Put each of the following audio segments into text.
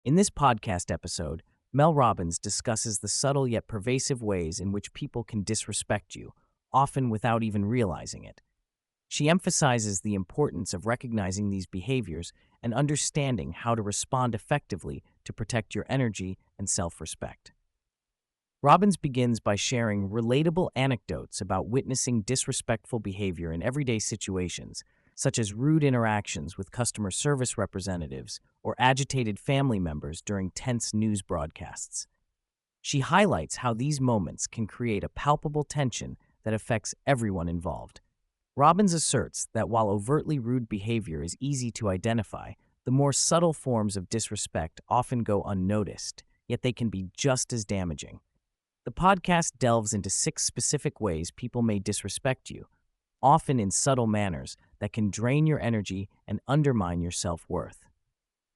In this podcast episode, Mel Robbins discusses the subtle yet pervasive ways in which people can disrespect you, often without even realizing it. She emphasizes the importance of recognizing these behaviors and understanding how to respond effectively to protect your energy and self-respect. Robbins begins by sharing relatable anecdotes about witnessing disrespectful behavior in everyday situations, such as rude interactions with customer service representatives or agitated family members during tense news broadcasts. She highlights how these moments can create a palpable tension that affects everyone involved. Robbins asserts that while overtly rude behavior is easy to identify, the more subtle forms of disrespect often go unnoticed, yet they can be just as damaging. The podcast delves into 6 specific ways people may disrespect you, often in subtle manners that can drain your energy and undermine your self-worth.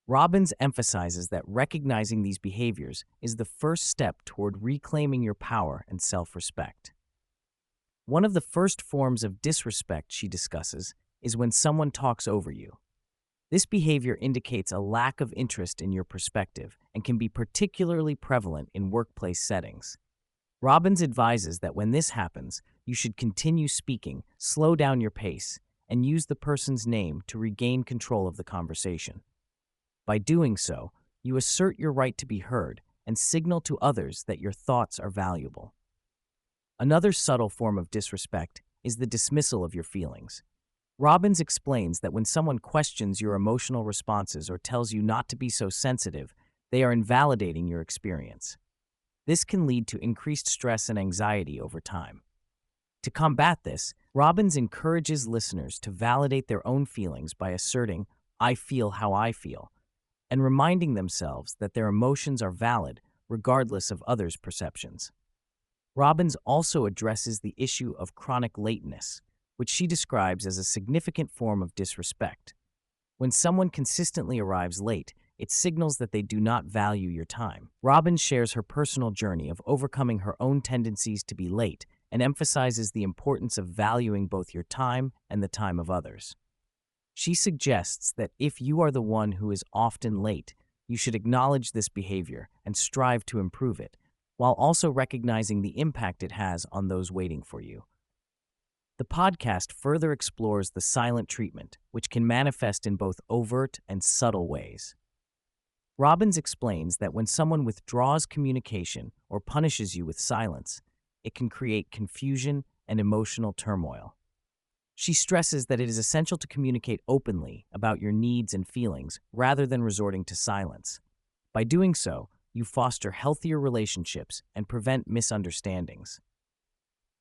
Robbins emphasizes that recognizing these behaviors is the first step toward reclaiming your power and self-respect. One of the first forms of disrespect she discusses is when someone talks over you. This behavior indicates a lack of interest in your perspective and can be particularly prevalent in workplace settings. Robbins advises that when this happens, you should continue speaking, slow down your pace, and use the person's name to regain control of the conversation. By doing so, you assert your right to be heard and signal to others that your thoughts are valuable. Another subtle form of disrespect is the dismissal of your feelings. Robbins explains that when someone questions your emotional responses or tells you not to be so sensitive, they are invalidating your experience. This can lead to increased stress and anxiety over time. To combat this, Robbins encourages listeners to validate their own feelings by asserting, "I feel how I feel," and reminding themselves that their emotions are valid regardless of others' perceptions. Robbins also addresses the issue of chronic lateness, which she describes as a significant form of disrespect. When someone consistently arrives late, it signals that they do not value your time. Robbins shares her personal journey of overcoming her own tendencies to be late and emphasizes the importance of valuing both your time and the time of others. She suggests that if you are the one who is often late, you should acknowledge this behavior and strive to improve it, while also recognizing the impact it has on those waiting for you. The podcast further explores the silent treatment, which can manifest in both overt and subtle ways. Robbins explains that when someone withdraws communication or punishes you with silence, it can create confusion and emotional turmoil. She stresses that it is essential to communicate openly about your needs and feelings rather than resorting to silence. By doing so, you foster healthier relationships and prevent misunderstandings.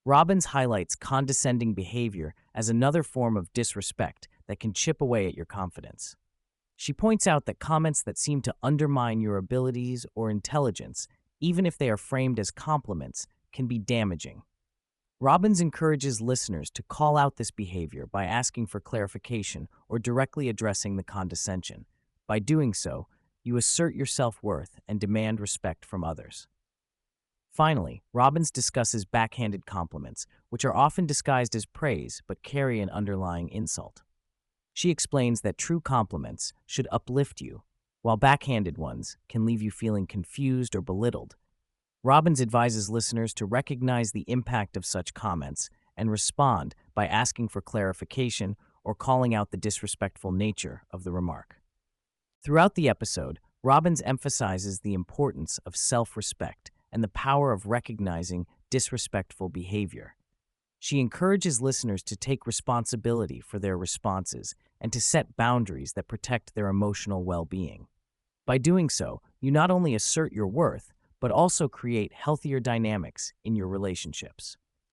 Robbins highlights condescending behavior as another form of disrespect that can chip away at your confidence. She points out that comments that seem to undermine your abilities or intelligence, even if they are framed as compliments, can be damaging. Robbins encourages listeners to call out this behavior by asking for clarification or directly addressing the condescension. By doing so, you assert your self-worth and demand respect from others. Finally, Robbins discusses backhanded compliments, which are often disguised as praise but carry an underlying insult. She explains that true compliments should uplift you, while backhanded ones can leave you feeling confused or belittled. Robbins advises listeners to recognize the impact of such comments and respond by asking for clarification or calling out the disrespectful nature of the remark. Throughout the episode, Robbins emphasizes the importance of self-respect and the power of recognizing disrespectful behavior. She encourages listeners to take responsibility for their responses and to set boundaries that protect their emotional well-being. By doing so, you not only assert your worth, but also create healthier dynamics in your relationships.